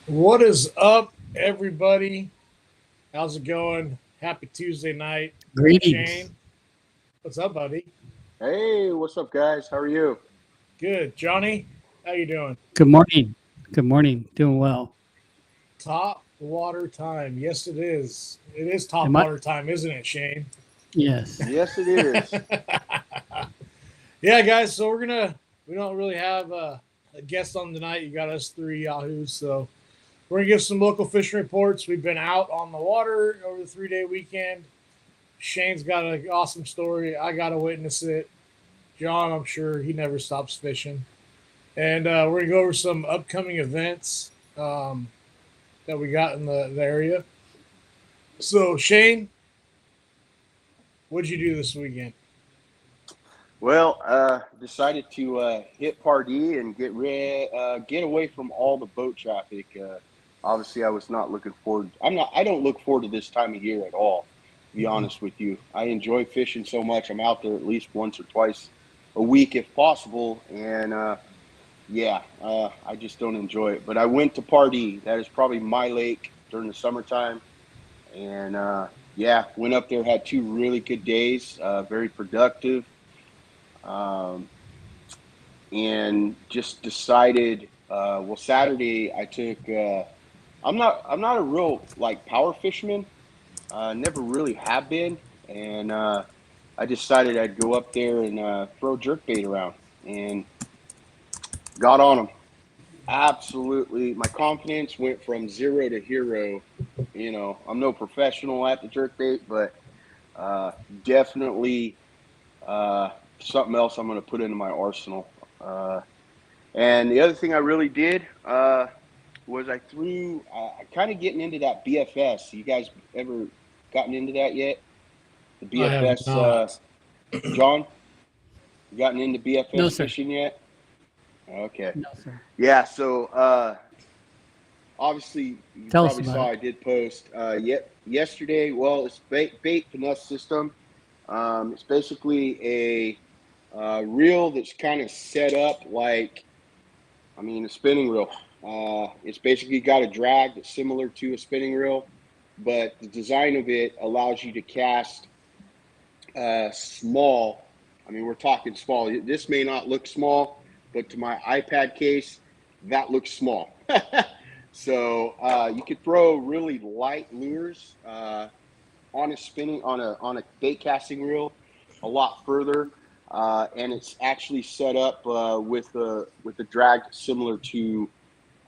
What is up, everybody? How's it going? Happy Tuesday night. Greetings. Shane, what's up, buddy? Hey, what's up, guys? How are you? Good. Johnny, how you doing? Good morning. Good morning. Doing well. Top water time. Yes, it is. It is top Am I? water time, isn't it, Shane? Yes. Yes, it is. Yeah, guys. So we don't really have a guest on tonight. You got us three yahoos, so we're gonna give some local fishing reports. We've been out on the water over the 3 day weekend. Shane's got an awesome story. I got to witness it. John, I'm sure he never stops fishing. And we're going to go over some upcoming events that we got in the area. So, Shane, what'd you do this weekend? Well, decided to hit Pardee and get away from all the boat traffic. Obviously, I was not looking forward. I don't look forward to this time of year at all. To be Mm-mm. honest with you, I enjoy fishing so much. I'm out there at least once or twice a week if possible, and I just don't enjoy it. But I went to Pardee. That is probably my lake during the summertime. And went up there, had two really good days, very productive, um, and just decided. Well, Saturday I took. I'm not a real like power fisherman. Never really have been, and I decided I'd go up there and throw jerk bait around, and got on them. Absolutely, my confidence went from zero to hero. I'm no professional at the jerk bait, but uh, definitely uh, something else I'm going to put into my arsenal. And the other thing I really did was I threw, kind of getting into that BFS. You guys ever gotten into that yet? The I have BFS, not. John, you gotten into No, BFS sir. fishing yet? Okay. No, sir. Yeah. So obviously, you Tell us probably about saw it. I did post yesterday. Well, it's bait finesse system. It's basically a reel that's kind of set up like, a spinning reel. It's basically got a drag that's similar to a spinning reel, but the design of it allows you to cast small. We're talking small. This may not look small, but to my iPad case, that looks small. So you could throw really light lures on a spinning on a bait casting reel a lot further, and it's actually set up with a drag similar to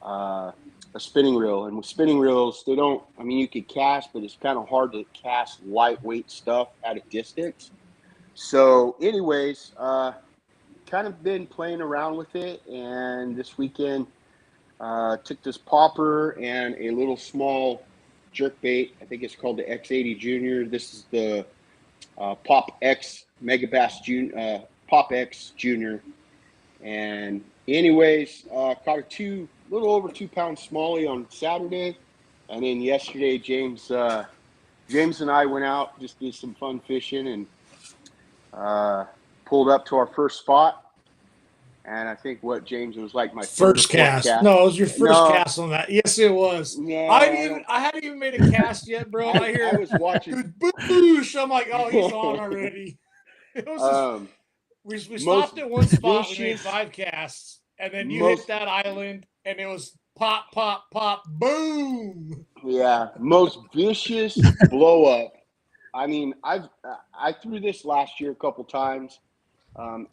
uh, a spinning reel. And with spinning reels, they don't. You could cast, but it's kind of hard to cast lightweight stuff at a distance. So, anyways, kind of been playing around with it, and this weekend took this popper and a little small jerk bait. I think it's called the X80 Junior. This is the Pop X Megabass Pop X Junior. And anyways, caught a little over 2 pound smallie on Saturday, and then yesterday James and I went out, just did some fun fishing, and uh, pulled up to our first spot. And I think what James was like my third or First fourth cast. cast. No, it was your first No, cast on that. Yes, it was. no, I don't. I hadn't even made a cast yet, bro. I I hear was watching. boosh. I'm like, oh, he's on already. It was just um, we most stopped at one spot. We made vicious, five casts, and then you hit most that island, and it was pop, pop, pop, boom. yeah, most vicious blow up. I threw this last year a couple times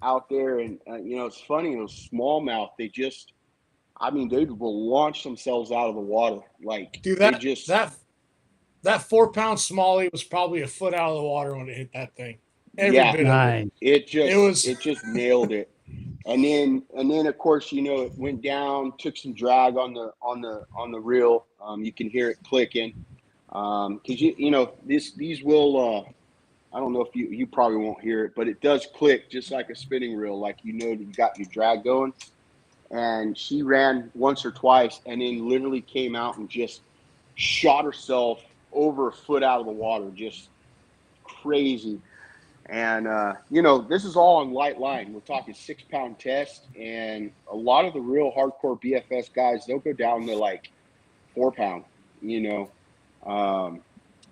out there, and it's funny. Those smallmouth, they will launch themselves out of the water. Like Dude, they just, that 4 pound smallie was probably a foot out of the water when it hit that thing. Every yeah, bit of it. Nice. it It just was it just nailed it. And then of course it went down, took some drag on the reel. You can hear it clicking because these will. I don't know if you probably won't hear it, but it does click just like a spinning reel, like that you got your drag going. And she ran once or twice, and then literally came out and just shot herself over a foot out of the water, just crazy. And this is all on light line. We're talking 6 pound test, and a lot of the real hardcore BFS guys, they'll go down to like 4 pound,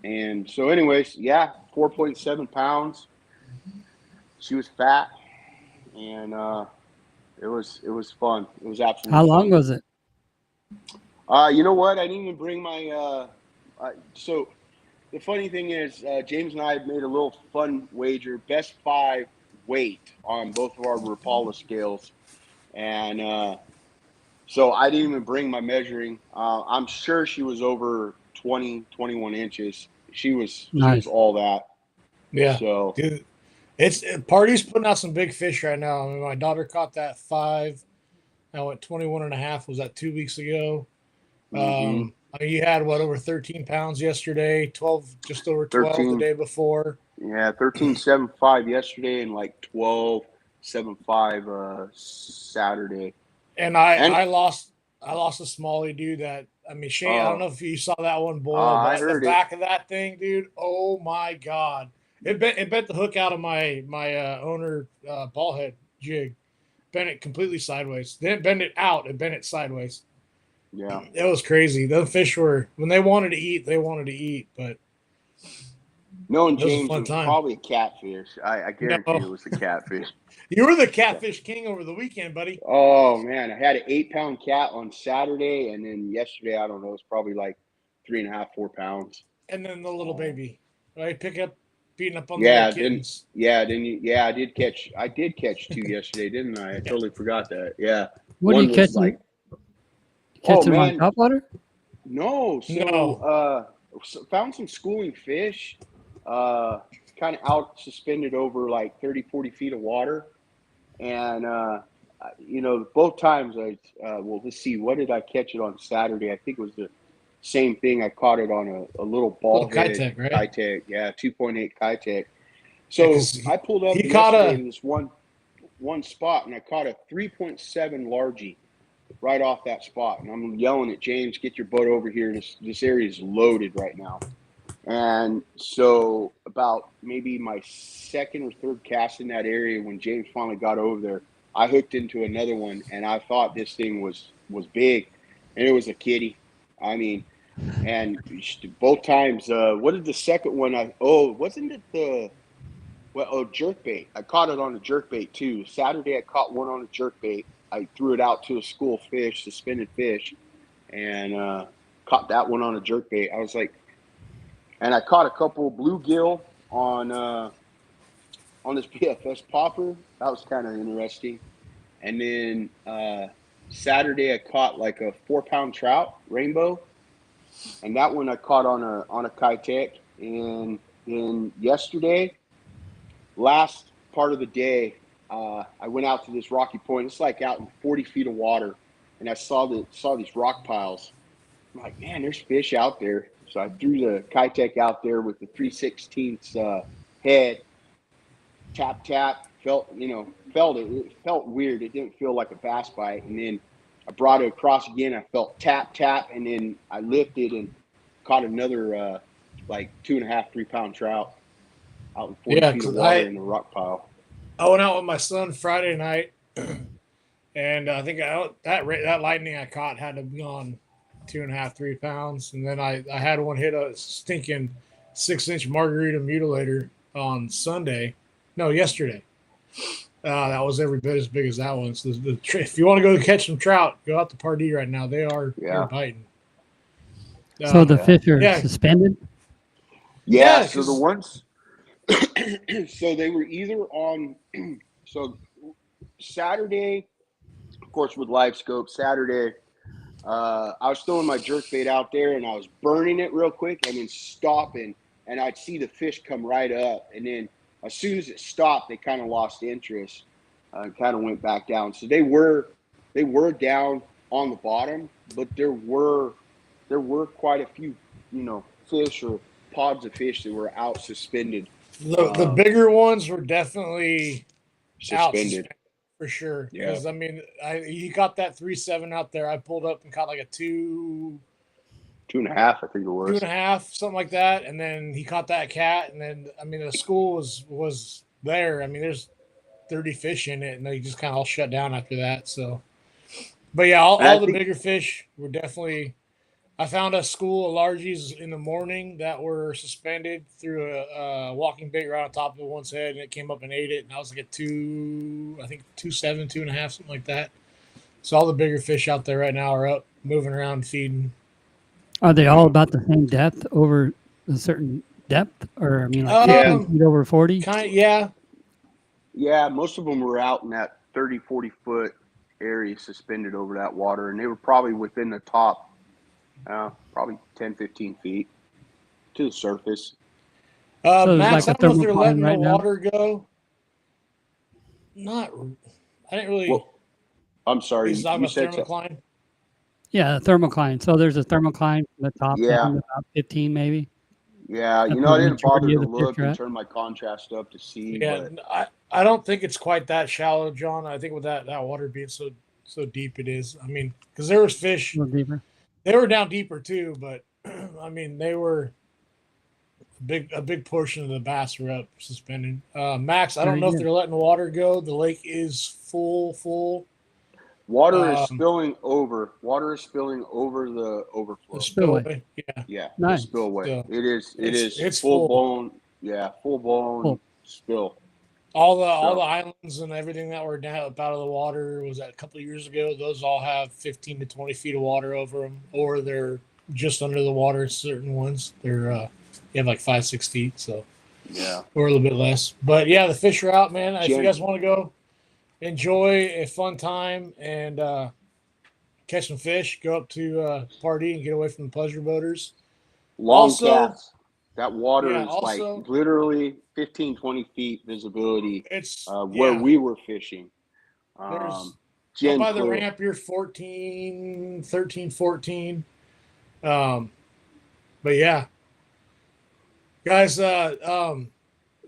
and so anyways, yeah, 4.7 pounds. She was fat, and it was fun. It was absolutely How long fun. was it? You know what? I didn't even bring my. So the funny thing is, James and I had made a little fun wager: best 5 weight on both of our Rapala scales, and so I didn't even bring my measuring. I'm sure she was over 20, 21 inches. She was Nice. all that. Yeah, So dude, Party's putting out some big fish right now. I mean, my daughter caught that 5. I went 21 and a half. Was that 2 weeks ago? mhm. I mean, you had what, over 13 pounds yesterday, 12, just over 12 the 13, day before. yeah, 13.75 yesterday and like 12.75 Saturday. And I, And I lost, I lost a smallie, dude. That, I mean, Shane, I don't know if you saw that one boil, I but the heard it. back of that thing, dude. Oh my God. It bent the hook out of my owner ball head jig. Bent it completely sideways. Didn't bend it out, it bent it sideways. Yeah. It was crazy. Those fish were, when they wanted to eat, they wanted to eat, but Knowing it was a James, it fun was time. probably a catfish. I guarantee it No, was a catfish. you were the Yeah. catfish king over the weekend, buddy. Oh man, I had an 8 pound cat on Saturday, and then yesterday, I don't know, it's probably like 3.5, 4 pounds. And then the little baby, right? Beating up on the little Yeah, then kittens. yeah, I did catch 2 yesterday, didn't I? I Yeah. totally forgot that. Yeah. What are One you was catching? like, oh Catching them on man, topwater? no. So No. found some schooling fish, uh kind of out suspended over like 30, 40 feet of water. And both times well, let's see, what did I catch it on Saturday? I think it was the same thing. I caught it on a little ball Little headed Kitech, right? Kitech, yeah, 2.8 Kitech. Yeah, So because I pulled up he caught yesterday a. in this one spot, and I caught a 3.7 largie right off that spot. And I'm yelling at James, "Get your boat over here! This area is loaded right now." And so about maybe my second or third cast in that area, when James finally got over there, I hooked into another one, and I thought this thing was big, and it was a kitty. I mean, and both times, what did the second one? Wasn't it jerkbait? I caught it on a jerkbait too. Saturday, I caught one on a jerkbait. I threw it out to a school fish, suspended fish, and caught that one on a jerkbait. I was like, and I caught a couple bluegill on this PFS popper. That was kind of interesting. And then Saturday I caught like a 4 pound trout, rainbow, and that one I caught on a Kitech. And then yesterday, last part of the day, I went out to this rocky point. It's like out in 40 feet of water, and I saw these rock piles. I'm like, man, there's fish out there. So I threw the Kitech out there with the 3/16 head, tap, felt it. It felt weird. It didn't feel like a bass bite. And then I brought it across again. I felt tap, and then I lifted and caught another like 2.5, 3 pound trout out in 40 Yeah, feet of because water in a rock pile. I went out with my son Friday night, and I think that lightning I caught had to be on 2.5, 3 pounds, and then I had one hit a stinking 6-inch margarita mutilator on Sunday, no, yesterday. That was every bit as big as that one. So if you want to go catch some trout, go out to Pardee right now. They're biting. So the fish are yeah. suspended? Yeah, Yeah, so the ones so they were either on so Saturday, of course, with live scope. Saturday, I was throwing my jerkbait out there, and I was burning it real quick and then stopping, and I'd see the fish come right up, and then as soon as it stopped, they kind of lost interest and kind of went back down. So they were down on the bottom, but there were quite a few fish or pods of fish that were out suspended. The bigger ones were definitely out Suspended. for sure. Yeah. Because I mean, he got that 3.7 out there. I pulled up and caught like a 2.5, I think it was 2.5, something like that. And then he caught that cat. And then I mean, the school was there. I mean, there's 30 fish in it, and they just kind of all shut down after that. So, but yeah, all the bigger fish were definitely. I found a school of largies in the morning that were suspended through a walking bait right on top of one's head, and it came up and ate it. And I was like at 2.7, 2.5, something like that. So all the bigger fish out there right now are up, moving around, feeding. Are they all about the same depth over a certain depth, or I mean, like 15 feet over 40? Yeah. Yeah, most of them were out in that 30, 40-foot area suspended over that water, and they were probably within the top, probably 10, 15 feet to the surface. So Max, like I don't know if they're letting right the water go. I didn't really. Well, I'm sorry. You talking about said thermocline? Yeah, the thermocline. So there's a thermocline from the top Yeah. down to about 15 maybe. Yeah, That's I the didn't bother majority to of the look fish are and at. turn my contrast up to see. Yeah, But I don't think it's quite that shallow, John. I think with that water being so deep, it is. I mean, because there was fish, A little deeper. they were down deeper too, but I mean, they were a big portion of the bass were up suspended. Max, I don't Very know if good. they're letting the water go. The lake is full. water is spilling over. Water is spilling over the overflow. The spillway. Yeah. Yeah, Nice. the spillway. So, It's full. full blown. Yeah, full blown Full. spill. All the islands and everything that were down up out of the water was that a couple of years ago. Those all have 15 to 20 feet of water over them, or they're just under the water. Certain ones, you have like 5-6 feet, so Yeah, or a little bit less. But yeah, the fish are out, man. If you guys want to go enjoy a fun time and catch some fish, go up to Pardee and get away from the pleasure boaters. long casts. That water is like also, literally 15, 20 feet visibility. It's where we were fishing. There's Gen by the clear. ramp, you're 13, 14. But yeah, guys.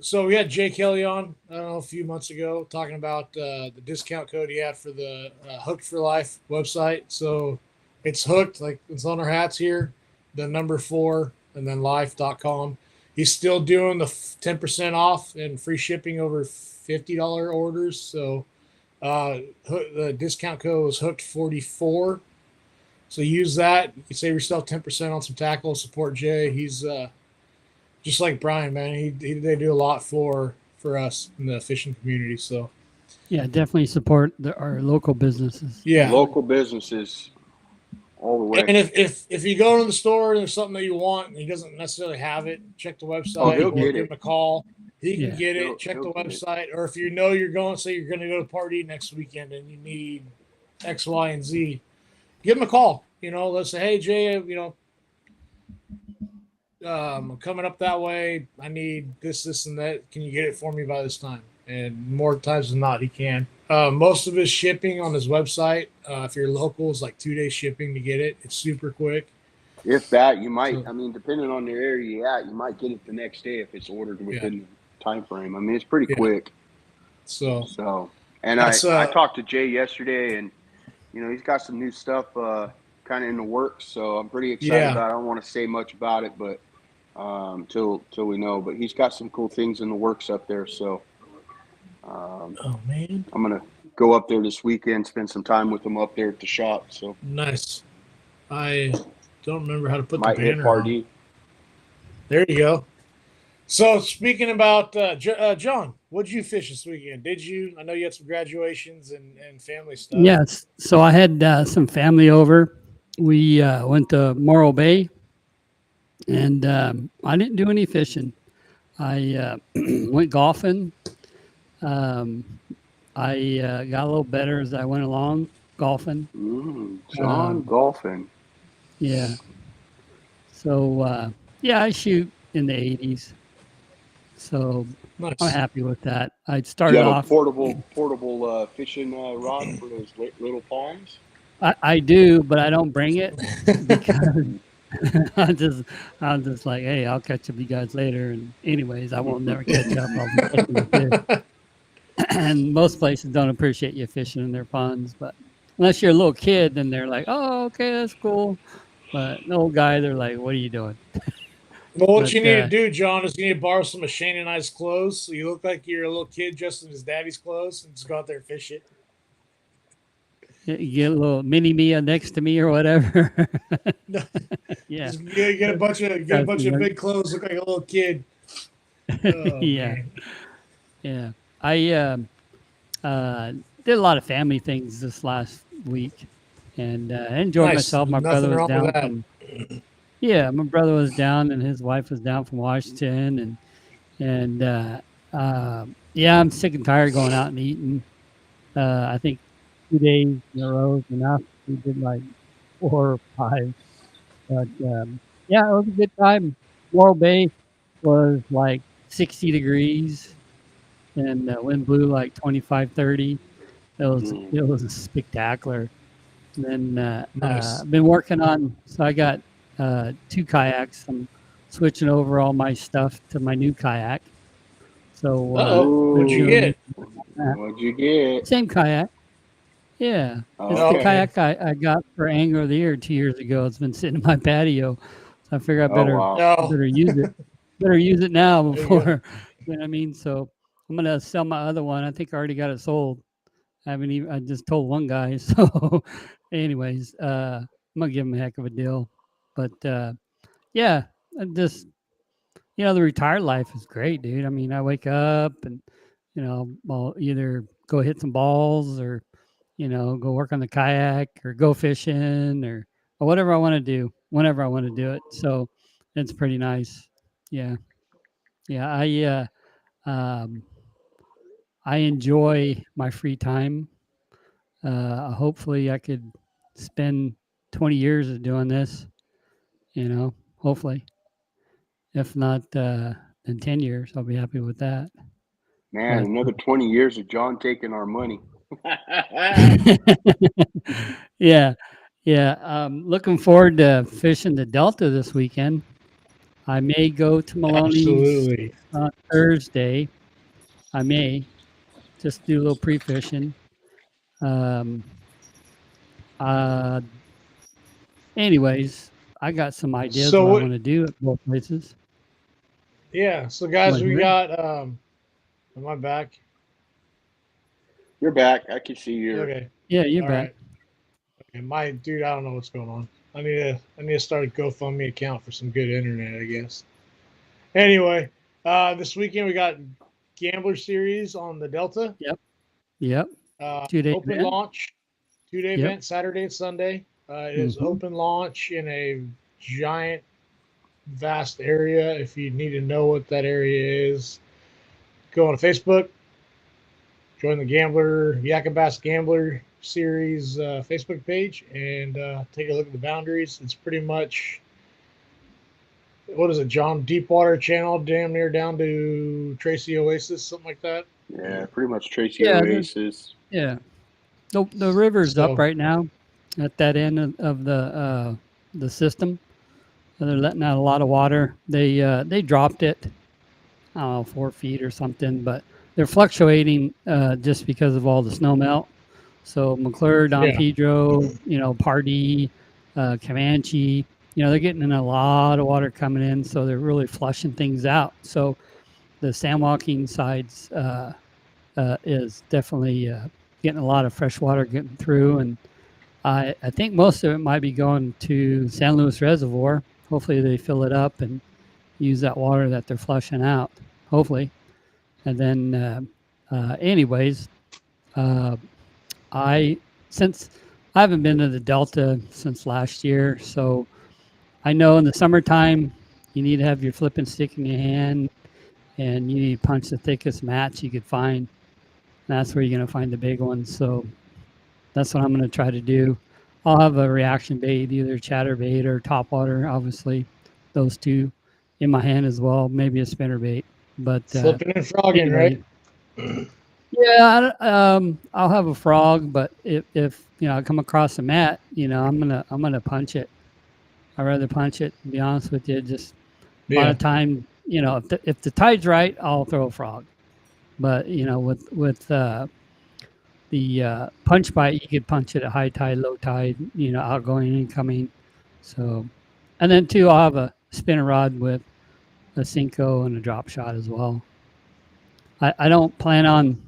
So we had Jay Kelly on, I don't know, a few months ago talking about the discount code he had for the Hooked for Life website. So it's hooked, like it's on our hats here, the number 4 and then life.com. He's still doing the 10% off and free shipping over $50 orders. So the discount code was hooked 44. So use that. You can save yourself 10% on some tackle. Support Jay. He's just like Brian, man. They do a lot for us in the fishing community. So yeah, definitely support our local businesses. Yeah, local businesses all the way. And if you go to the store and there's something that you want and he doesn't necessarily have it, check the website. He'll or get give him a call. He can get it. Check the get website. Or if you know you're going, say you're going to go to Pardee next weekend and you need X, Y, and Z, give him a call. Let's say, hey Jay, I'm coming up that way. I need this, and that. Can you get it for me by this time? And more times than not, he can. Most of his shipping on his website, if you're local, is like 2 days shipping to get it. It's super quick. If that, you might. I mean, depending on the area you're at, you might get it the next day if it's ordered within the time frame. I mean, it's pretty quick. So, and I talked to Jay yesterday, and he's got some new stuff kind of in the works. So I'm pretty excited about it. I don't want to say much about it, but till we know. But he's got some cool things in the works up there. So. Oh man! I'm gonna go up there this weekend, spend some time with him up there at the shop. So nice. I don't remember how to put might the hit banner Pardee. on. There you go. So speaking about John, what'd you fish this weekend? Did you? I know you had some graduations and family stuff. Yes. So I had some family over. We went to Morro Bay, and I didn't do any fishing. I went golfing. I got a little better as I went along golfing. John golfing. Yeah. So I shoot in the 80s. So nice. I'm happy with that. I started Do you have off a portable fishing rod for those little ponds. I do, but I don't bring it because I'm just like, hey, I'll catch up with you guys later. And anyways, I won't never catch up. I'll be catching the fish. And most places don't appreciate you fishing in their ponds, but unless you're a little kid, then they're like, oh, okay, that's cool. But an old guy, they're like, what are you doing? Well, what you need to do, John, is you need to borrow some of Shane and I's clothes so you look like you're a little kid dressed in his daddy's clothes and just go out there and fish it. You get a little mini Mia next to me or whatever. Yeah. Just get a bunch of big clothes, look like a little kid. Oh, Yeah. man. Yeah. I did a lot of family things this last week, and I enjoyed Nice. myself. My brother Nothing was wrong down with that. from my brother was down, and his wife was down from Washington, and yeah, I'm sick and tired of going out and eating. I think 2 days in a row is enough. We did like 4 or 5, but yeah, it was a good time. Laurel Bay was like 60 degrees, and the wind blew like 25, 30. Mm. It was spectacular. And then Nice. I've been working on. So I got 2 kayaks. I'm switching over all my stuff to my new kayak. So Uh-oh. What'd you doing get? What'd you get? same kayak. Yeah, it's the Okay. kayak I got for Angler of the Year 2 years ago. It's been sitting in my patio, so I figure I Oh better wow. No. better use it. Better use it now There you go. before you know what I mean. So I'm gonna sell my other one. I think I already got it sold. I just told one guy. So anyways, I'm gonna give him a heck of a deal. But yeah, I just the retired life is great, dude. I mean, I wake up and I'll either go hit some balls or go work on the kayak or go fishing or whatever I want to do whenever I want to do it. So it's pretty nice. Yeah. Yeah. I enjoy my free time. Hopefully I could spend 20 years of doing this, hopefully. If not, in 10 years, I'll be happy with that. Man, But another 20 years of John taking our money. yeah, yeah. Looking forward to fishing the Delta this weekend. I may go to Maloney's Absolutely. on Thursday. I may just do a little pre-fishing. Um, uh, anyways, I got some ideas So what I what? want to do at both places. Yeah. So guys, What, we Henry? got. Am I back? You're back. I can see you. Okay. Yeah, you're All back. right. Okay, my dude, I don't know what's going on. I need to start a GoFundMe account for some good internet, I guess. Anyway, this weekend we got Gambler Series on the Delta. Yep. 2 day Open event. launch, 2 day Yep. event, Saturday and Sunday. It is open launch in a giant, vast area. If you need to know what that area is, go on Facebook, join the Yakabas Gambler Series Facebook page, and take a look at the boundaries. It's pretty much, what is it, John Deepwater Channel, damn near down to Tracy Oasis, something like that. Yeah, pretty much Tracy Yeah. Oasis. Yeah. The river's up So, right now at that end of the system. They're letting out a lot of water. They dropped it, I don't know, 4 feet or something, but they're fluctuating just because of all the snow melt. So McClure, Don yeah. Pedro, Pardee, Comanche, they're getting in a lot of water coming in, so they're really flushing things out. So the sandwalking sides is definitely getting a lot of fresh water getting through, and I think most of it might be going to San Luis Reservoir. Hopefully they fill it up and use that water that they're flushing out, hopefully. And then anyways, since I haven't been to the Delta since last year, so I know in the summertime you need to have your flipping stick in your hand and you need to punch the thickest mats you could find. That's where you're going to find the big ones. So that's what I'm going to try to do. I'll have a reaction bait, either chatterbait or topwater, obviously, those two in my hand as well. Maybe a spinner bait, but Flipping and frogging, anyway, right? Yeah, I'll have a frog, but if I come across a mat, I'm gonna punch it. I'd rather punch it. To be honest with you, just a lot Yeah. of time, if the tide's right, I'll throw a frog. But with the punch bite, you could punch it at high tide, low tide, outgoing, incoming. So, and then too, I'll have a spinner rod with a Senko and a drop shot as well. I don't plan on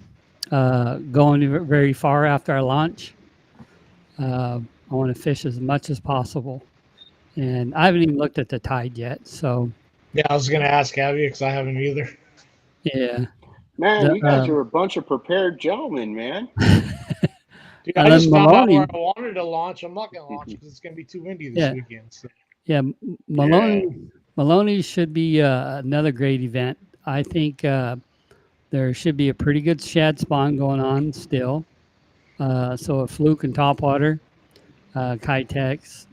going very far after I launch. I want to fish as much as possible, and I haven't even looked at the tide yet. So Yeah, I was gonna ask, have you? Because I haven't either. yeah, Man, the you guys are a bunch of prepared gentlemen, man. Dude, I and then just found out where Maloney, I wanted to launch. I'm not gonna launch because it's gonna be too windy this yeah, weekend. So yeah, Yeah. Maloney should be another great event. I think there should be a pretty good shad spawn going on still. So a fluke and topwater, Kitex,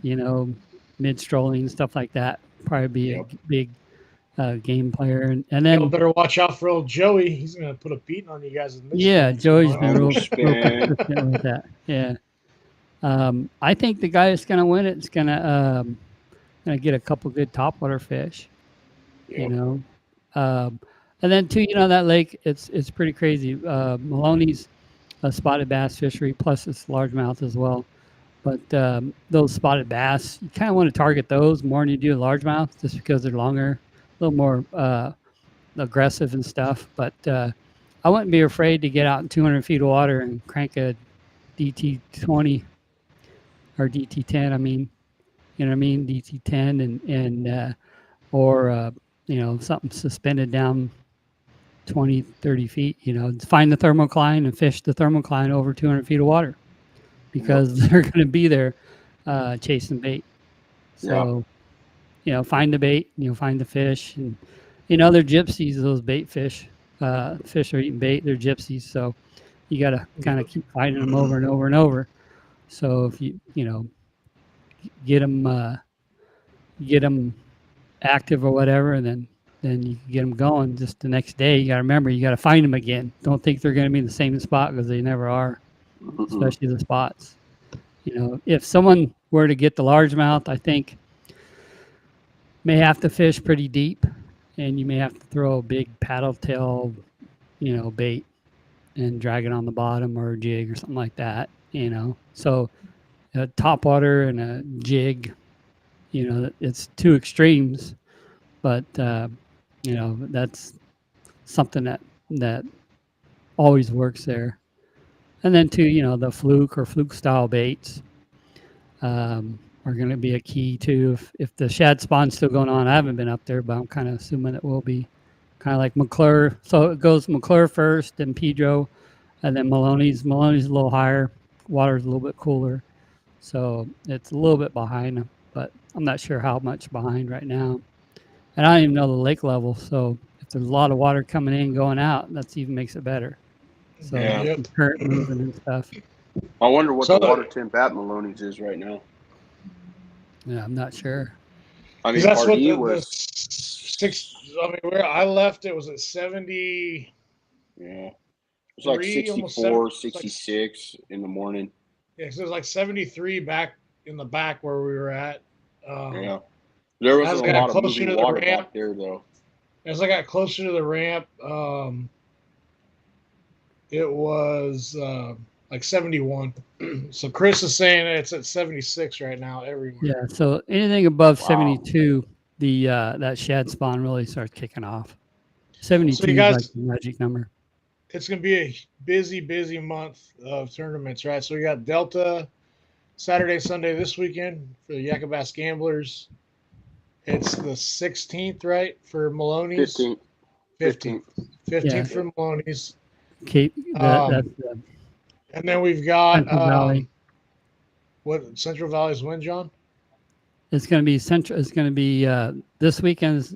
mid strolling stuff like that. Probably be a Yep. big game player, and y'all then better watch out for old Joey. He's gonna put a beating on you guys in yeah, midstream Joey's been tomorrow. real Overspin. consistent with that. Yeah, I think the guy that's gonna win it's gonna get a couple good topwater fish. You Yep. know, and then too, that lake it's pretty crazy. Maloney's a spotted bass fishery, plus it's largemouth as well. But those spotted bass, you kind of want to target those more than you do largemouth, just because they're longer, a little more aggressive and stuff. But I wouldn't be afraid to get out in 200 feet of water and crank a DT20 or DT10. I mean, you know what I mean, DT10 and or something suspended down 20, 30 feet. Find the thermocline and fish the thermocline over 200 feet of water, because they're going to be there chasing bait. So, find the bait, find the fish, and they're gypsies. Those bait fish, fish are eating bait. They're gypsies, so you got to kind of keep finding them over and over and over. So if you get them active or whatever, and then you can get them going. Just the next day, you got to remember you got to find them again. Don't think they're going to be in the same spot, because they never are, especially the spots. If someone were to get the largemouth, I think may have to fish pretty deep, and you may have to throw a big paddle tail, bait, and drag it on the bottom, or a jig or something like that. So a topwater and a jig, it's two extremes, but that's something that always works there. And then too, the fluke or fluke style baits are going to be a key too. If the shad spawn's still going on, I haven't been up there, but I'm kind of assuming it will be kind of like McClure. So it goes McClure first, then Pedro, and then Maloney's. Maloney's a little higher, water's a little bit cooler, so it's a little bit behind them, but I'm not sure how much behind right now. And I don't even know the lake level, so if there's a lot of water coming in, going out, that's even makes it better. So Yeah. current moving and stuff. I wonder what So- the water temp at Maloney's is right now. Yeah, I'm not sure. I mean, 'Cause that's what Pardee the was. six. I mean, where I left, it was at 70. Yeah. It was like 3, almost 64, 7, it's like- 66 in the morning. Yeah, so it was like 73 back in the back where we were at. Yeah. There as wasn't I a got lot of closer moving to the water ramp- back there, though. As I got closer to the ramp, it was like 71. So Chris is saying it's at 76 right now everywhere. Yeah, so anything above Wow. 72, the that shad spawn really starts kicking off. 72 So you guys- is like the magic number. It's going to be a busy month of tournaments, right? So we got Delta Saturday, Sunday this weekend for the Yakabass Gamblers. It's the 16th, right, for Maloney's? 15th. 15th. 15th Yeah. for Maloney's. Cape, that's And then we've got Central Valley. What Central Valley's win, John? It's going to be central. It's going to be this weekend's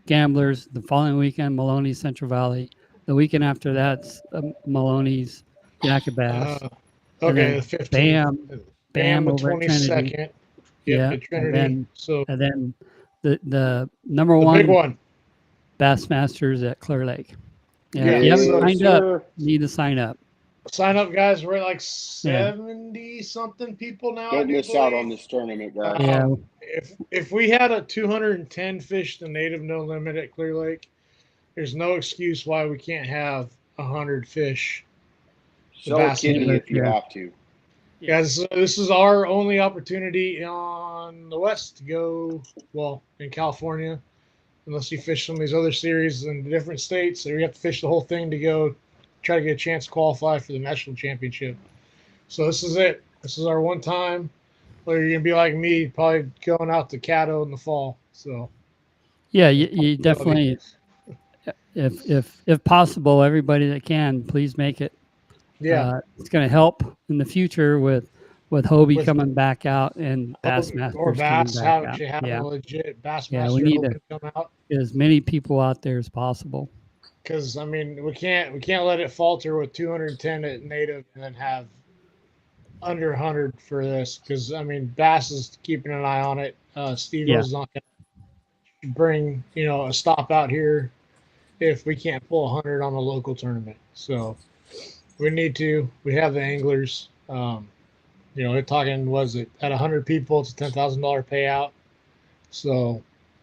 Gamblers. The following weekend, Maloney's Central Valley. The weekend after that's Maloney's Yakabass. Okay, And then the 15th. Bam, Bam, the over at Trinity. 22nd. Yep, Yeah, at Trinity. and So And then the number the one, big one. Bassmasters at Clear Lake. Yeah, Yeah, if you haven't so- signed up, you need to sign up. Sign up, guys. We're at like 70 something people now. I Don't do miss out believe. on this tournament, guys. Yeah, If we had a 210 fish the native no limit at Clear Lake, there's no excuse why we can't have 100 fish. Sell a Bass kidney Handler, if you yeah. have to. Guys, this is our only opportunity on the West to go, well, in California, unless you fish some of these other series in different states, or you have to fish the whole thing to go try to get a chance to qualify for the national championship. So this is it. This is our one time. Or you're gonna be like me, probably going out to Caddo in the fall. So Yeah, you definitely, if possible, everybody that can, please make it. yeah, It's going to help in the future with Hobie with coming back out and or Bassmasters coming Bass back out. actually having a Yeah, legit yeah, we Bassmaster need to Open come out. get as many people out there as possible. Because I mean, we can't let it falter with 210 at native and then have under 100 for this. Because I mean, Bass is keeping an eye on it. Steve Yeah, O's not going to bring a stop out here if we can't pull 100 on a local tournament. So we need to. We have the anglers. They're talking, was it at 100 people, it's a $10,000 payout. So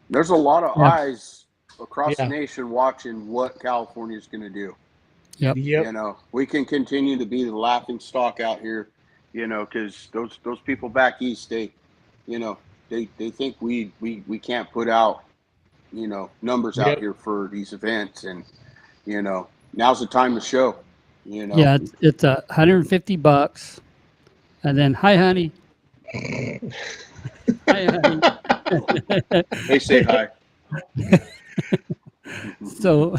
There's a lot of yeah, eyes across the yeah, nation watching what California is going to do. yep, yep. You know, we can continue to be the laughing stock out here, because those people back east, they think we can't put out, numbers out Yep. here for these events. And, now's the time to show, yeah. It's $150, and then hi, honey, hi, honey. They say hi. So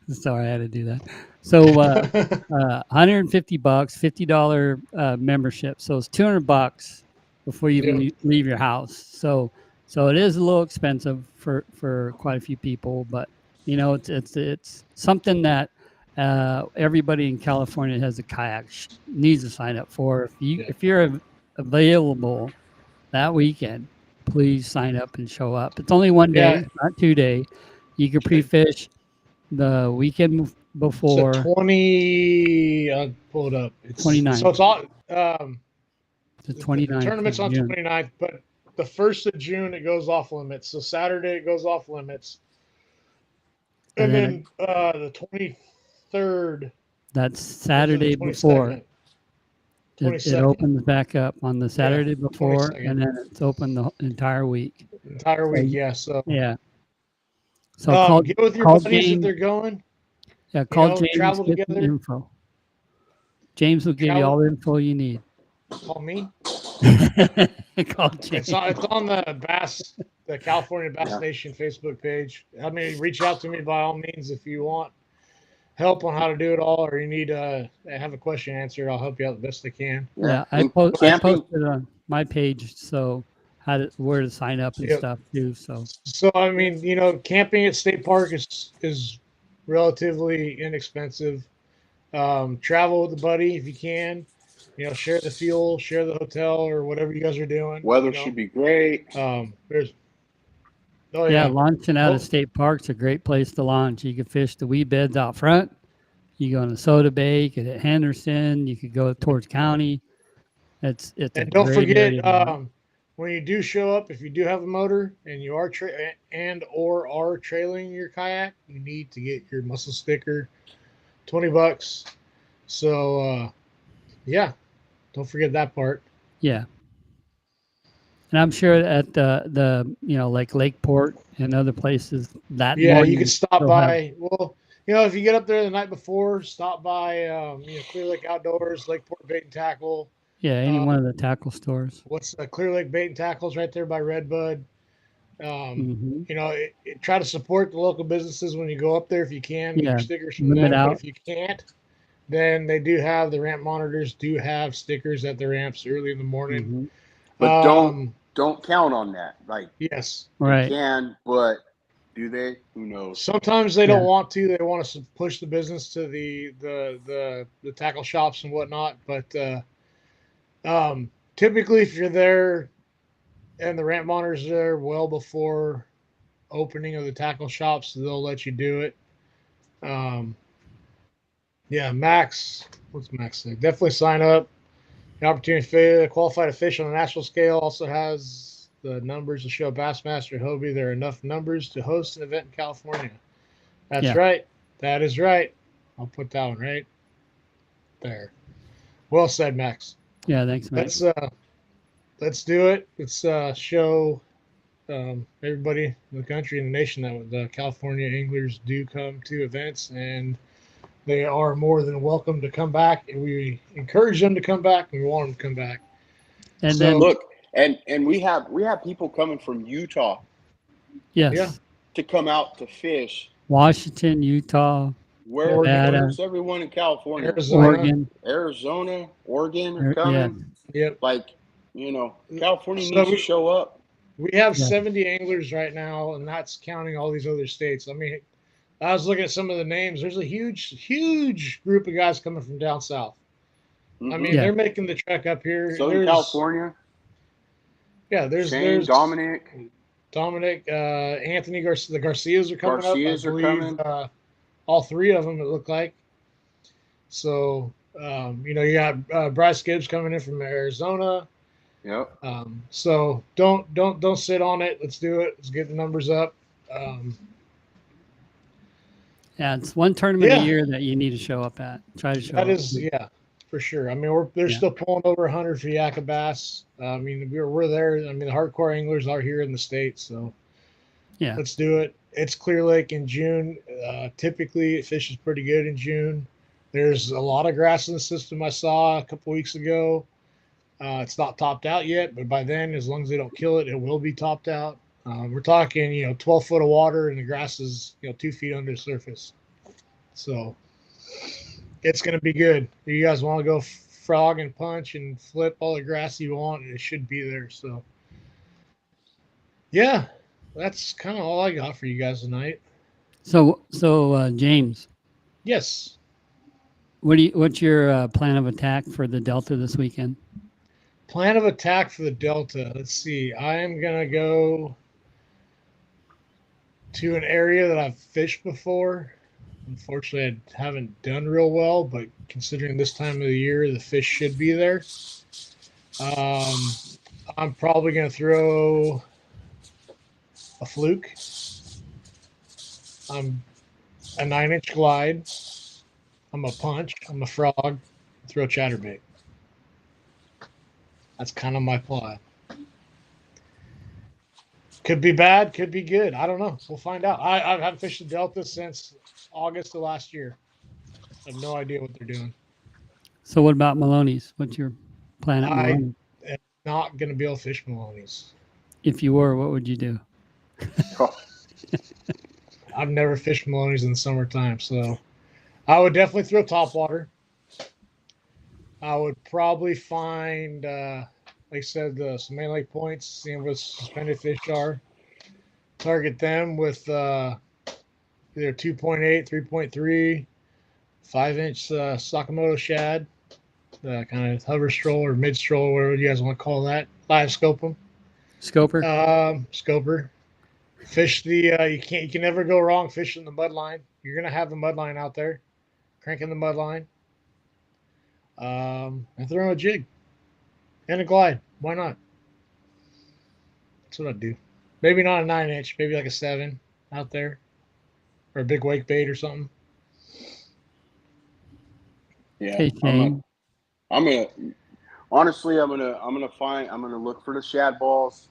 sorry, I had to do that. So $150, $50 membership. So it's $200 before you even Yep. leave your house. So it is a little expensive for quite a few people, but it's something that everybody in California has a kayak needs to sign up for. If you're available that weekend, please sign up and show up. It's only one day, Yeah. not 2 day. You can pre-fish the weekend So before 20, I'll pull it up. It's 29th. So it's all the the 29th tournament's of on June. 29th, but the 1st of June it goes off limits. So Saturday it goes off limits. And And then then the 23rd That's is Saturday the before 22nd. it 22nd. opens back up on the Saturday before, 22nd. and then it's open the entire week. Entire So, week, yeah. So yeah. So call get with your call buddies if James. they're going. Yeah, call James. Travel Get the together. info. James will give you all the info you need. Call me. Call James. It's on the California Bass Nation Facebook page. I mean, reach out to me by all means if you want help on how to do it all, or you need to have a question answered. I'll help you out the best I can. Yeah, I And posted camping, on my page, so where to sign up and Yep. stuff too. So So I mean, camping at state park is relatively inexpensive. Travel with a buddy if you can. Share the fuel, share the hotel, or whatever you guys are doing. weather should be great. There's yeah, launching out of state park's a great place to launch. You can fish the wee beds out front. You go to Soda Bay, you could hit Henderson, you could go towards County. It's a And don't great area to launch. forget, when you do show up, if you do have a motor and you are trailing your kayak, you need to get your muscle sticker, $20. So yeah, don't forget that part. Yeah. And I'm sure at the like Lakeport and other places that Yeah, morning you can stop they'll by. Well, if you get up there the night before, stop by Clear Lake Outdoors, Lakeport Bait and Tackle. any one of the tackle stores. What's Clear Lake Bait and Tackles right there by Redbud. Mhm. Try to support the local businesses when you go up there if you can. Get Yeah, your stickers from limit them. out. But if you can't, then they do have the ramp monitors. Do have stickers at the ramps early in the morning. Mhm. But don't count on that. Like, Yes, they Right. can, but do they? Who knows? sometimes they Yeah. don't want to. They want to push the business to the tackle shops and whatnot. But typically, if you're there and the ramp monitors are there well before opening of the tackle shops, they'll let you do it. Yeah, Max. What's Max say? Definitely sign up. The opportunity to qualify to fish on a national scale also has the numbers to show Bassmaster Hobie. There are enough numbers to host an event in California. That's Yeah. right. That is right. I'll put that one right there. Well said, Max. Yeah, thanks, Max. Let's do it. Let's show everybody in the country and the nation that the California anglers do come to events and they are more than welcome to come back, and we encourage them to come back, and we want them to come back. And So- then, Look, and we have people coming from Utah yes, Yeah. to come out to fish. Washington, Utah, Nevada. Where's everyone in California? Arizona. Oregon. Arizona, Oregon are Yeah. coming. Yep. Like, California So needs to show up. We have Yeah. 70 anglers right now, and that's counting all these other states. I mean, I was looking at some of the names. There's a huge group of guys coming from down south. I Mhm. mean, Yeah. they're making the trek up here. Southern California, Yeah, there's Shane, Dominic. Anthony Garcia. The Garcias are coming Garcias up. I are believe coming. all three of them. It looked like. So you got Bryce Gibbs coming in from Arizona. Yep. So don't sit on it. Let's do it. Let's get the numbers up. Yeah, it's one tournament Yeah. a year that you need to show up at. Try to show That up. is, yeah, for sure. I mean, they're Yeah. still pulling over 100 for Yakka bass. I mean, we're there. I mean, the hardcore anglers are here in the States, so Yeah. let's do it. It's Clear Lake in June. Typically, it fishes pretty good in June. There's a lot of grass in the system I saw a couple weeks ago. It's not topped out yet, but by then, as long as they don't kill it, it will be topped out. We're talking, 12 foot of water, and the grass is, 2 feet under the surface. So it's going to be good. If you guys want to go frog and punch and flip all the grass you want, it should be there. So, yeah, that's kind of all I got for you guys tonight. So James, Yes. what's your plan of attack for the Delta this weekend? Plan of attack for the Delta. Let's see. I am going to go to an area that I've fished before. Unfortunately, I haven't done real well, but considering this time of the year, the fish should be there. I'm probably going to throw a fluke. I'm a 9-inch glide. I'm a punch. I'm a frog. Throw chatterbait. That's kind of my plan. Could be bad, could be good. I don't know. We'll find out. I haven't fished the Delta since August of last year. I have no idea what they're doing. So what about Maloney's? What's your plan at I- Maloney? Not going to be able to fish Maloney's. If you were, what would you do? I've never fished Maloney's in the summertime, so I would definitely throw topwater. I would probably find, like I said, some main lake points, seeing what suspended fish are. Target them with either 2.8, 3.3, 5-inch Sakamoto shad, kind of hover stroll or mid stroll, whatever you guys want to call that. Live scope them. Scoper? Scoper. Fish the you can never go wrong fishing the mud line. You're gonna have the mud line out there, cranking the mud line. And throwing a jig and a glide. Why not? That's what I'd do. Maybe not a 9-inch, maybe like a 7 out there, or a big wake bait or something. Yeah. Okay, Shane. I'm gonna honestly, I'm gonna look for the shad balls.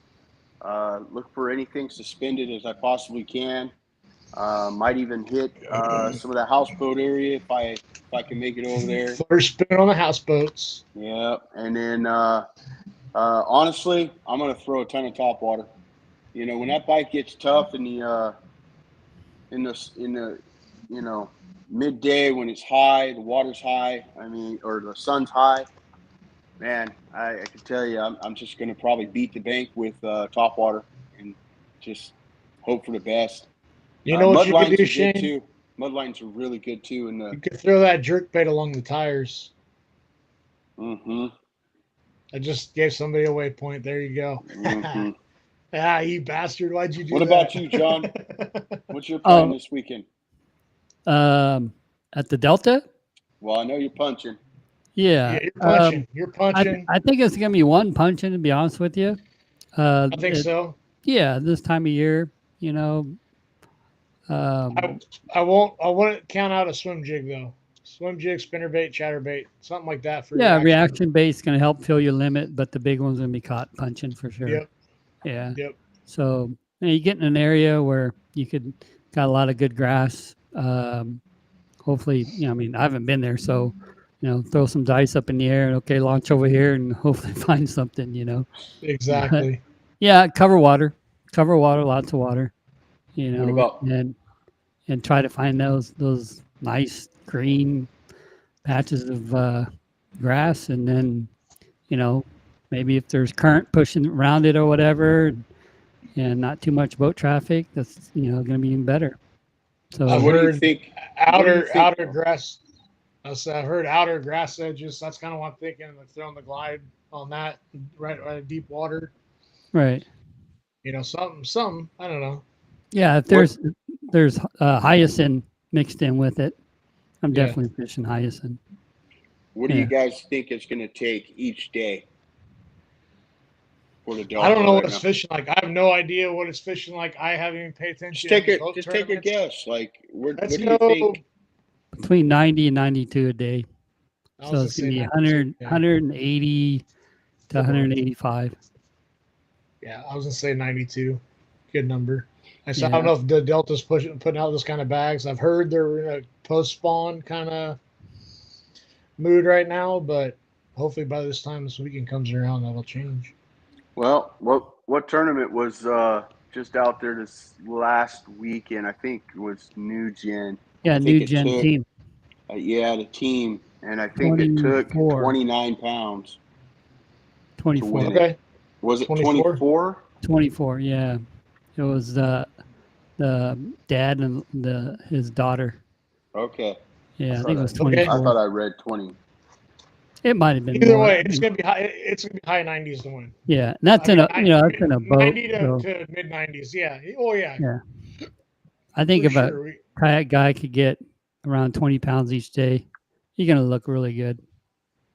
Look for anything suspended as I possibly can. Might even hit some of the houseboat area if I can make it over there. First spin on the houseboats. Yeah, and then honestly, I'm gonna throw a ton of top water. When that bite gets tough in the midday when it's high, the water's high. Or the sun's high. Man, I can tell you, I'm just gonna probably beat the bank with top water and just hope for the best. You know what you mud could lines do, are good Shane? too. Mud lines are really good too. You could throw that jerk bait along the tires. Mm-hmm. I just gave somebody a waypoint. There you go. Mm-hmm. You bastard. Why'd you do What that? about you, John? What's your plan this weekend? At the Delta? Well, I know you're punching. Yeah. Yeah, you're punching. You're punching. I think it's gonna be one punching, to be honest with you. I think so. Yeah, this time of year, I wouldn't count out a swim jig though. Swim jig, spinnerbait, chatterbait, something like that for reaction bait's gonna help fill your limit, but the big one's gonna be caught punching for sure. Yep. Yeah. Yep. So you get in an area where you got a lot of good grass. hopefully, I mean, I haven't been there, so throw some dice up in the air and okay, launch over here and hopefully find something. But Exactly. yeah, cover water, lots of water, What about and try to find those nice green patches of grass, and then maybe if there's current pushing around it or whatever, and not too much boat traffic, that's going to be even better. I've So what do you heard think? What do you outer think? outer grass. I've heard outer grass edges. That's kind of what I'm thinking. Like throwing the glide on that right at deep water. right, Something. I don't know. yeah, if What there's hyacinth mixed in with it, I'm Yeah. definitely fishing hyacinth. What do Yeah. you guys think it's going to take each day for the Delta I don't know what right it's now? fishing like. I have no idea what it's fishing like. I haven't even paid Just attention take in a boat just take a tournaments. guess. Like, what Let's do you go. think? Between 90 and 92 a day. I So was it's gonna going to say be 92. 100, 180 to 185. Yeah, I was gonna say 92. Good number. I said I Yeah. don't know if the Delta's putting out those kind of bags. I've heard they're in a post spawn kind of mood right now, but hopefully by this time this weekend comes around, that'll change. Well, what tournament was just out there this last weekend? I think it was New Gen. Yeah, I think new it gen took team. the team, and I think it took 24. 29 pounds to 24. win it. Okay, Was it 24. 24? 24, yeah. It was the dad and his daughter. Okay. Yeah, I thought think it was Okay. 24. I thought I read 20. It might have been Either more. way, it's gonna be high. It's gonna be high 90s to win. Yeah, and that's I in mean, a that's in a boat. 90 So to mid 90s. Yeah. Oh yeah. yeah, I think For if a sure. kayak guy could get around 20 pounds each day, you're gonna look really good.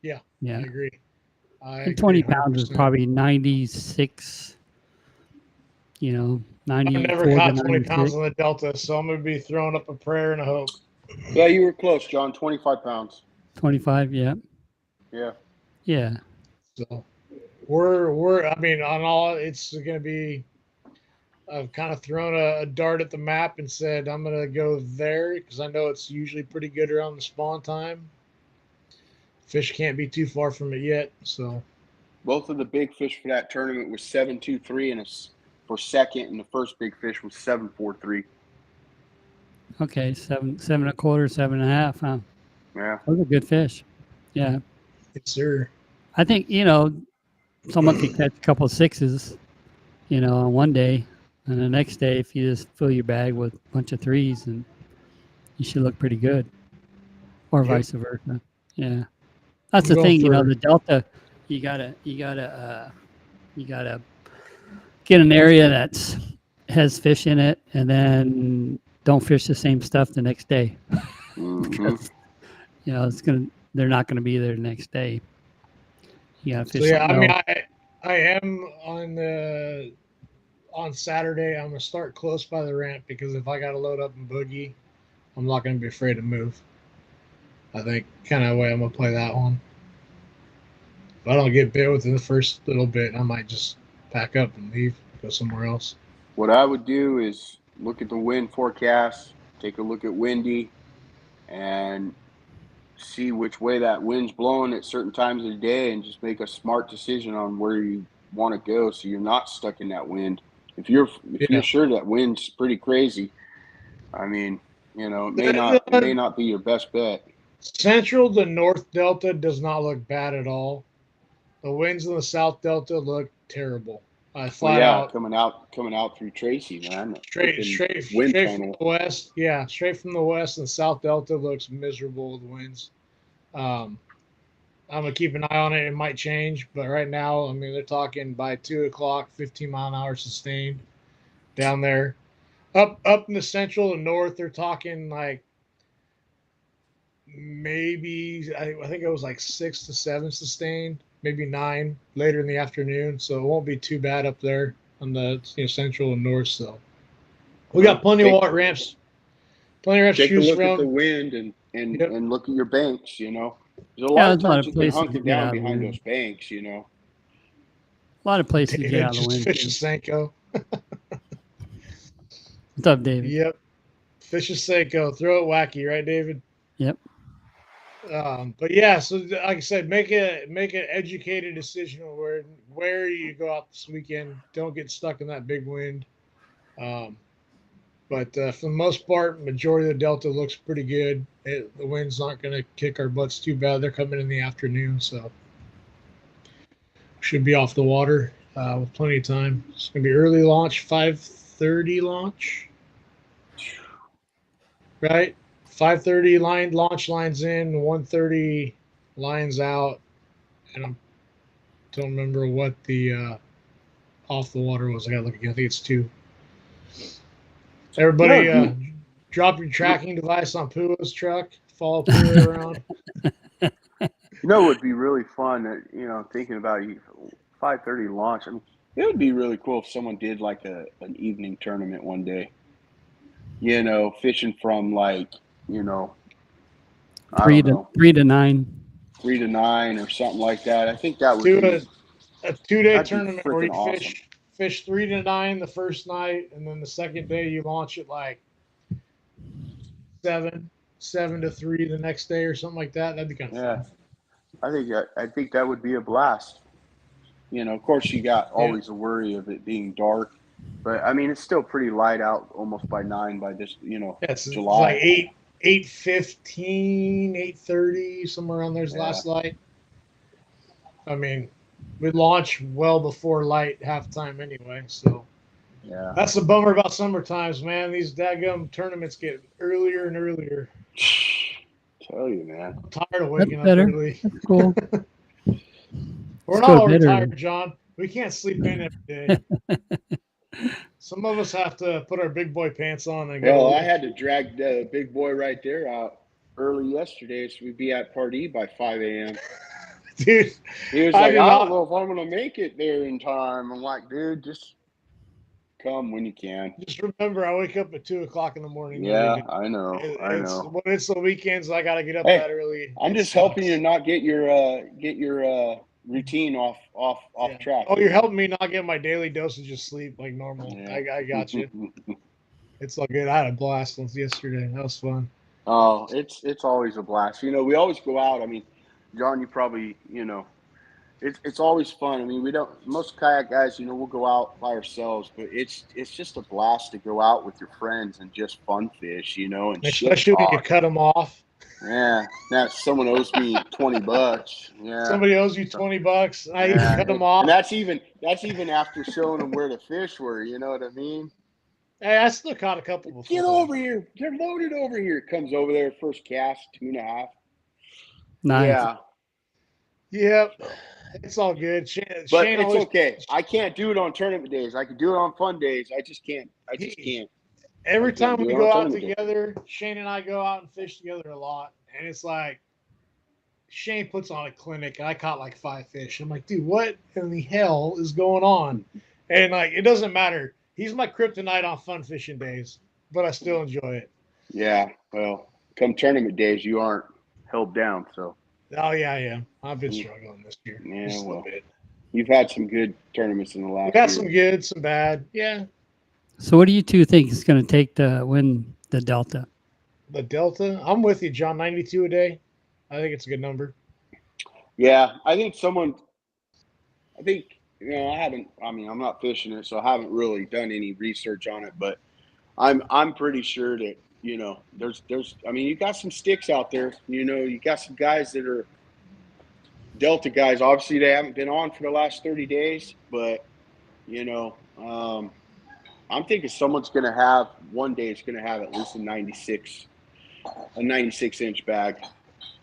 Yeah. Yeah, I agree. I and agree 20 pounds is 100%. probably 96. I've 94 never to caught 20 pounds 96. on the Delta, so I'm gonna be throwing up a prayer and a hope. Yeah, you were close, John. 25 pounds. 25. Yeah, Yeah. yeah. So we're I mean on all it's gonna be I've kind of thrown a dart at the map and said I'm gonna go there because I know it's usually pretty good around the spawn time. Fish can't be too far from it yet, so Both of the big fish for that tournament was 7.23 and for second, and the first big fish was 7.43. Okay, 7.25, 7.5. Huh? Yeah. Those are good fish. Yeah, it's sir. I think someone could catch a couple of sixes, on one day, and the next day, if you just fill your bag with a bunch of threes, and you should look pretty good, or Yep. vice versa. Yeah, that's I'm the going thing. for- The Delta, you gotta get an area that's has fish in it, and then don't fish the same stuff the next day. Mhm. Because they're not gonna be there the next day. You gotta So fish. yeah, I something mean else. I am on Saturday. I'm gonna start close by the ramp because if I gotta load up and boogie, I'm not gonna be afraid to move. I think kind of way I'm gonna play that one. If I don't get bit within the first little bit, I might just pack up and leave, go somewhere else. What I would do is look at the wind forecast, take a look at windy, and see which way that wind's blowing at certain times of the day, and just make a smart decision on where you want to go, so you're not stuck in that wind. If you're sure that wind's pretty crazy, I mean, it may not be your best bet. Central to North Delta does not look bad at all. The winds in the South Delta look terrible. Flat out. coming out through Tracy, man. Straight wind from tunnel. the west. Yeah, straight from the west, and South Delta looks miserable with winds. I'm gonna keep an eye on it. It might change, but right now, I mean, they're talking by 2 o'clock, 15-mile-an-hour sustained down there. Up in the central and north, they're talking like maybe I think it was like 6 to 7 sustained, maybe 9 later in the afternoon. So it won't be too bad up there on the central and north. So we got plenty of water ramps, plenty of ramps to Take a choose look at the from. wind and Yep. and look at your banks. There's a Yeah, lot of there's a lot times of you can places hunker to get down out of the behind wind. those banks. A lot of places to get David out of the just wind. fish too. a Senko. What's up, David? Yep. Fish a Senko. Throw it wacky, right, David? Yep. But yeah, so like I said, make an educated decision on where you go out this weekend. Don't get stuck in that big wind. Um, but for the most part, majority of the Delta looks pretty good. The wind's not going to kick our butts too bad. They're coming in the afternoon, so should be off the water with plenty of time. It's going to be early launch, 5:30 launch, right? 5:30 launch lines in, 1:30 lines out, and I don't remember what the off the water was. I got to look again. I think it's 2. Everybody, drop your tracking device on Pua's truck. Follow Pua around. You know, it would be really fun. You know, thinking about 5:30 launch. I mean, it would be really cool if someone did like an evening tournament one day. You know, fishing from like, you know, I 3 don't to know, 3 to 9. 3 to 9 or something like that. I think that would Do be a 2-day that'd be tournament where you freaking awesome. fish 3 to 9 the first night, and then the second day you launch at like 7 to 3 the next day or something like that. That'd be kind of Yeah, fun. I think that would be a blast. You know, of course, you got always a worry of it being dark, but I mean, it's still pretty light out almost by 9 by this, you know, Yeah, it's July. like 8:15, 8:30, somewhere around there's Yeah. last light. I mean, we launch well before light halftime anyway, so Yeah. that's the bummer about summer times, man. These daggum tournaments get earlier and earlier. Tell you, man. I'm tired of That's waking up better. early. That's cool. We're Let's not go all to bed retired, John. We can't sleep in every day. Some of us have to put our big boy pants on and Well, go. I had to drag the big boy right there out early yesterday, so we'd be at Pardee by 5 a.m. Dude, He was I like, did I not- don't know if I'm going to make it there in time. I'm like, dude, just come when you can. just remember, I wake up at 2:00 in the morning. Yeah, I know. I It's, know. when it's the weekends, I got to get up Hey, that early. I'm It just helping you sucks. not get your routine off Yeah. track. Oh, you're helping me not get my daily dosage of sleep like normal. Yeah. I got you. It's all good. I had a blast yesterday. That was fun. Oh, it's always a blast. You know, we always go out. I mean, John, you probably, you know, it's always fun. I mean, we don't most kayak guys, you know, we'll go out by ourselves, but it's just a blast to go out with your friends and just fun fish, you know, and shit Especially when you talk. cut them off. Yeah, now someone owes me $20. Yeah, Somebody owes you $20. I yeah, cut them off. and that's even after showing them where the fish were. You know what I mean? Hey, I still caught a couple before. Get over here! They're loaded over here. Comes over there, first cast, 2.5. Nice. Yeah, Yep. It's all good. Shane but it's always, okay. I can't do it on tournament days. I can do it on fun days. I just can't. Every I can't time do we it go on out tournament day. together, Shane and I go out and fish together a lot. And it's like, Shane puts on a clinic, and I caught like 5 fish. I'm like, dude, what in the hell is going on? And like, it doesn't matter. He's my kryptonite on fun fishing days, but I still enjoy it. Yeah, well, come tournament days, you aren't held down. So Oh yeah, I am. I've been struggling this year. Yeah, Just a little well. bit. you've had some good tournaments in the We last got year. some good, some bad. Yeah. So what do you two think is going to take to win the Delta? The Delta. I'm with you, John. 92 a day. I think it's a good number. Yeah, I think you know, I'm not fishing it, so I haven't really done any research on it, but I'm pretty sure that, you know, there's I mean, you got some sticks out there, you know, you got some guys that are Delta guys. Obviously they haven't been on for the last 30 days, but you know, I'm thinking someone's going to have one day it's going to have at least a 96 inch bag.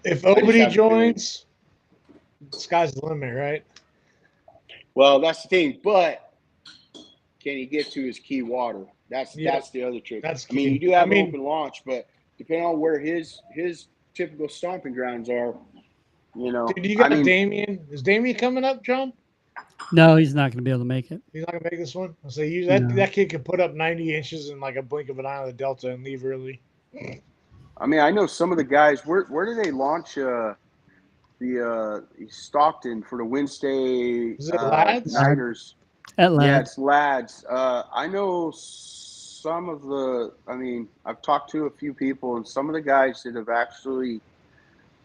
If I just Obity have a feeling. joins, sky's the limit, right? Well, that's the thing, but can he get to his key water? That's the other trick. That's I mean, key. you do have I mean- open launch, but depending on where his typical stomping grounds are, you know. Dude, you got I mean, Damien. Is Damien coming up, John? No, he's not going to be able to make it. He's not gonna make this one. I say No. that kid can put up 90 inches in like a blink of an eye on the Delta and leave early. I mean, I know some of the guys. Where do they launch the Stockton for the Wednesday Is it Lads? Niners? At Yeah, Ladd. it's Lads. I know some of the, I've talked to a few people, and some of the guys that have actually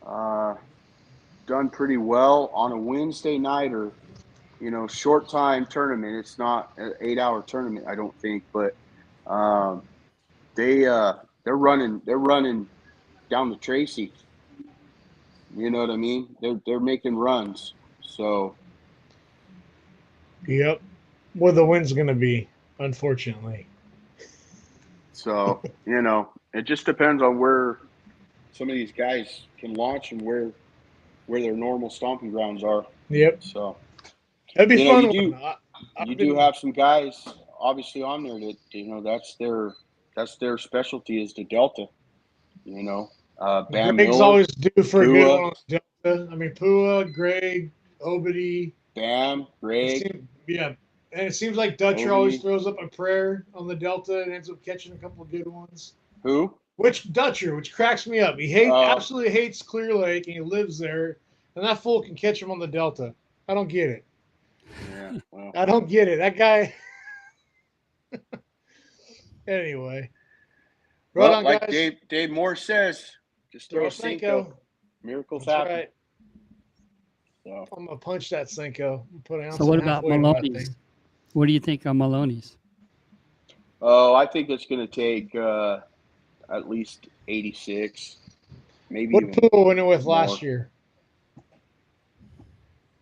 done pretty well on a Wednesday night or, short time tournament. It's not an 8-hour tournament, I don't think, but they're running down the Tracy. You know what I mean? They're making runs. So Yep. Where the wind's going to be, unfortunately. So, it just depends on where some of these guys can launch and where their normal stomping grounds are. Yep. So That'd be fun. You do have some guys obviously on there that, that's their specialty is the Delta. Bam Greg's Miller, always due for a Pua. good one on the Delta. Pua, Greg, Obedy. Bam, Greg. Yeah. And it seems like Dutcher always Obedy. throws up a prayer on the Delta and ends up catching a couple of good ones. Who? Which cracks me up. He absolutely hates Clear Lake, and he lives there, and that fool can catch him on the Delta. I don't get it. Yeah, well. I don't get it. That guy. Anyway. Well, on, like guys. Dave Moore says, just throw a Senko. Miracles happen. Right. So. I'm gonna punch that Senko. So what about Maloney's? What do you think on Maloney's? Oh, I think it's going to take at least 86, maybe. What pool went it with more. last year?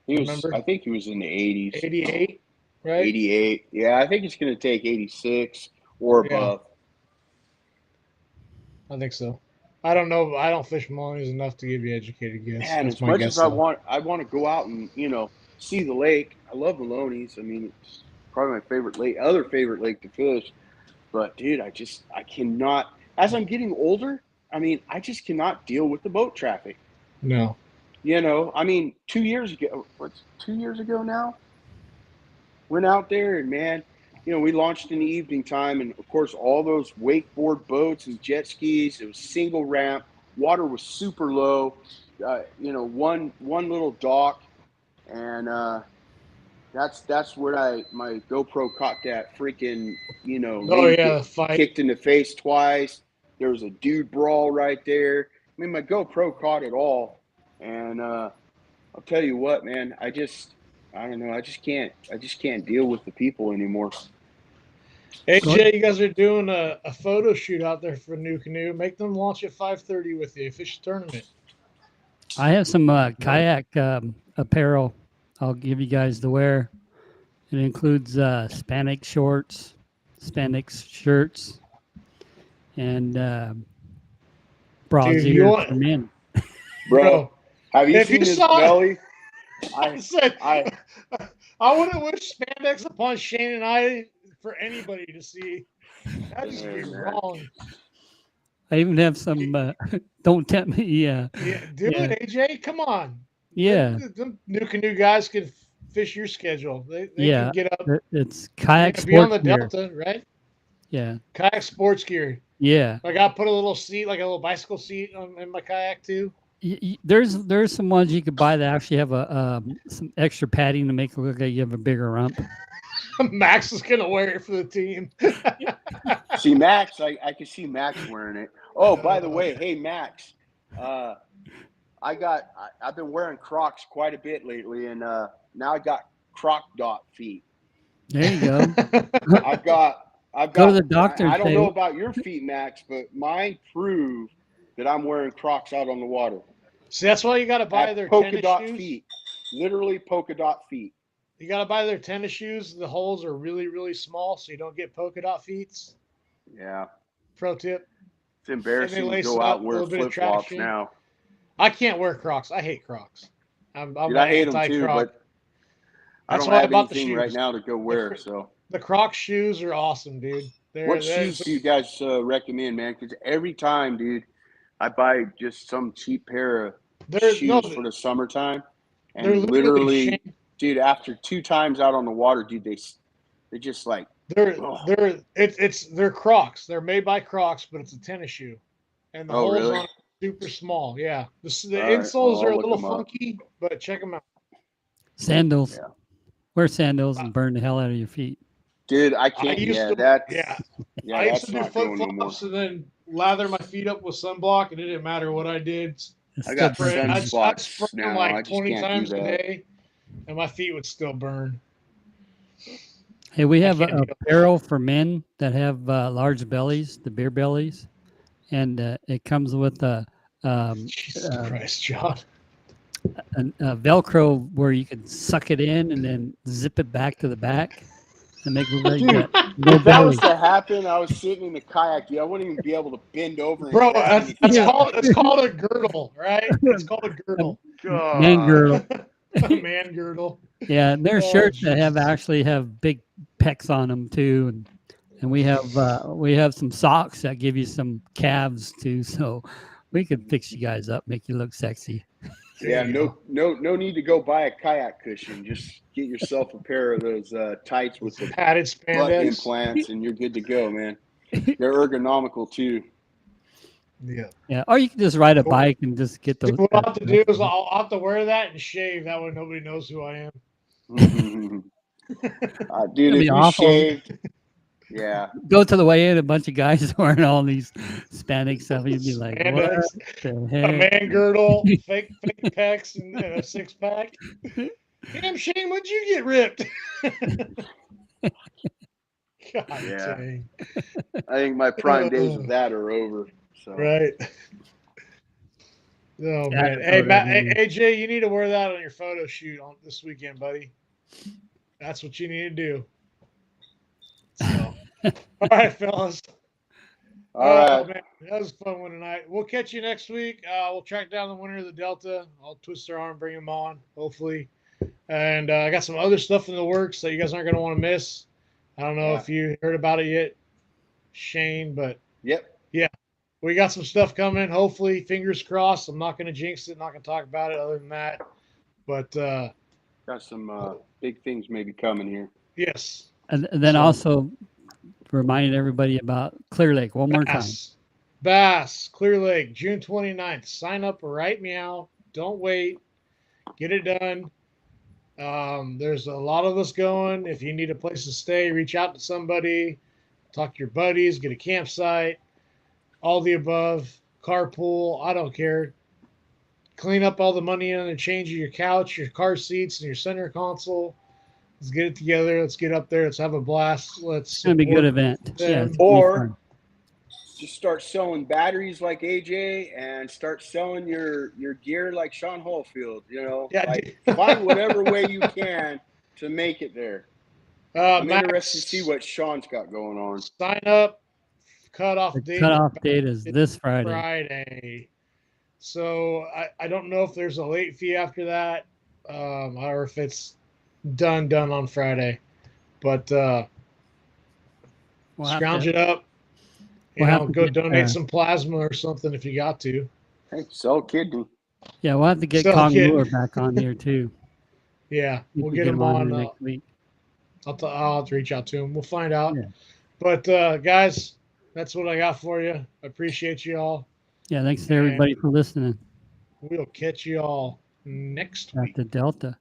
I think he was in the 80s. 88, right? 88. Yeah, I think it's going to take 86 or above. I think so. I don't know. I don't fish Maloney's enough to give you educated guess. Man, as much as I want to go out and see the lake. I love Maloney's. It's probably my other favorite lake to fish. But dude, I cannot. As I'm getting older, I just cannot deal with the boat traffic. No. 2 years ago. What's 2 years ago now? Went out there and man, we launched in the evening time, and of course all those wakeboard boats and jet skis. It was single ramp. Water was super low. One little dock, and that's where my GoPro caught that freaking kicked in the face twice. There was a dude brawl right there. My GoPro caught it all, and I'll tell you what, man. I don't know. I just can't deal with the people anymore. AJ, you guys are doing a photo shoot out there for New Canoe. Make them launch at 5:30 with you. Fish tournament. I have some kayak apparel. I'll give you guys to wear. It includes spandex shorts, spandex shirts, and brassiere for men. Bro, have you seen his belly? I said I wouldn't wish spandex upon Shane and I for anybody to see. That'd just be wrong. I even have some. Don't tempt me. Yeah. Do it, AJ. Come on. Yeah. The New Canoe guys can fish your schedule. They can get up. It's kayak sports be on the gear. Delta, right? Yeah. Kayak sports gear. Yeah. I got to put a little seat, like a little bicycle seat, in my kayak too. There's some ones you could buy that actually have some extra padding to make it look like you have a bigger rump. Max is gonna wear it for the team. See, Max, I can see Max wearing it. Oh, by the way, hey Max, I've been wearing Crocs quite a bit lately, and now I got Croc Dot feet. There you go. I've got. Go to the doctor. I don't know about your feet, Max, but mine prove that I'm wearing Crocs out on the water. See, that's why you got to buy their polka dot shoes. Feet, literally polka dot feet. You got to buy their tennis shoes. The holes are really, really small, so you don't get polka dot feet. Yeah. Pro tip. It's embarrassing to go out and wear flip flops now. I can't wear Crocs. I hate Crocs. I hate them too, but I don't have anything right now to go wear. So the Crocs shoes are awesome, dude. What shoes do you guys recommend, man? Because every time, dude, I buy just some cheap pair of shoes for the summertime, and literally, dude, after 2 times out on the water, dude, they're just like they're Crocs. They're made by Crocs, but it's a tennis shoe, and the holes on it are super small. Yeah, the insoles are a little funky, but check them out. Sandals. Yeah. Wear sandals and burn the hell out of your feet. Dude, I I can't. used Yeah, to, that's yeah, yeah, I used that's to do not flip going no more. flops and then lather my feet up with sunblock, and it didn't matter what I did. It's I still got Spray, burning. I'd sunspots spray them now. I like just 20 can't do times a that. day, and my feet would still burn. Hey, we I have can't a deal. barrel for men that have large bellies, the beer bellies, and it comes with Jesus uh, Christ, John. a Velcro where you can suck it in and then zip it back to the back and make it look like you Dude, got no if that was belly. to happen, I was sitting in the kayak, dude. I wouldn't even be able to bend over and Bro, grab that's anything. Yeah. it's called a girdle, right? It's called a girdle. Man God. girdle. A man girdle. Yeah, and there's Oh, shirts that have Jesus. actually have big pecs on them too, and we have some socks that give you some calves too, so we could fix you guys up, make you look sexy. There Yeah, you go. no need to go buy a kayak cushion. Just get yourself a pair of those tights with the Padded butt spandex. implants, and you're good to go, man. They're ergonomical too. Yeah. Yeah, or you can just ride a Cool. bike and just get Dude, the. what I'll have to do is I'll have to wear that and shave. That way nobody knows who I am. Dude, It'd if be you awful. shaved, yeah, Go to the way in, a bunch of guys wearing all these Hispanic stuff. You'd be like, what Spandex, the a heck? man girdle, fake pecs, and a six pack. Damn, Shane, when'd you get ripped? God Yeah. dang. I think my prime days of that are over. So Right. Oh Yeah, man. I Hey know Matt, that, hey, AJ, you need to wear that on your photo shoot on this weekend, buddy. That's what you need to do. So all right, fellas. all right. Man, that was a fun one tonight. We'll catch you next week. We'll track down the winner of the Delta. I'll twist their arm, bring him on, hopefully. And I got some other stuff in the works that you guys aren't going to want to miss. I don't know Yeah. if you heard about it yet, Shane, but Yep. we got some stuff coming. Hopefully, fingers crossed. I'm not going to jinx it. Not going to talk about it other than that. But Got some big things maybe coming here. yes. And then So- also reminding everybody about Clear Lake one more time. Bass, Clear Lake, June 29th. Sign up right meow. Don't wait. Get it done. There's a lot of us going. If you need a place to stay, reach out to somebody, talk to your buddies, get a campsite, all the above, carpool, I don't care. Clean up all the money in and change your couch, your car seats, and your center console. Let's get it together. Let's get up there. Let's have a blast. Let's It's gonna be a good support event. them. Yeah, it's gonna be Or- fun. Just start selling batteries like AJ and start selling your gear like Sean Hallfield. You know, Yeah, like find whatever way you can to make it there. I'm Max, interested to see what Sean's got going on. sign up. Cutoff The date. cutoff date is this Friday. Friday. So I don't know if there's a late fee after that, or if it's done on Friday. But We'll have scrounge to- it up. we'll have Know, to go get, donate some plasma or something if you got to. Hey, sell kidney. Yeah, we'll have to get Still Kong kidding. Lure back on here too. Yeah, We we'll can get him on. here next week. I'll have to reach out to him. We'll find out. Yeah. But guys, that's what I got for you. I appreciate you all. Yeah, thanks to everybody for listening We'll catch you all next at week. the Delta.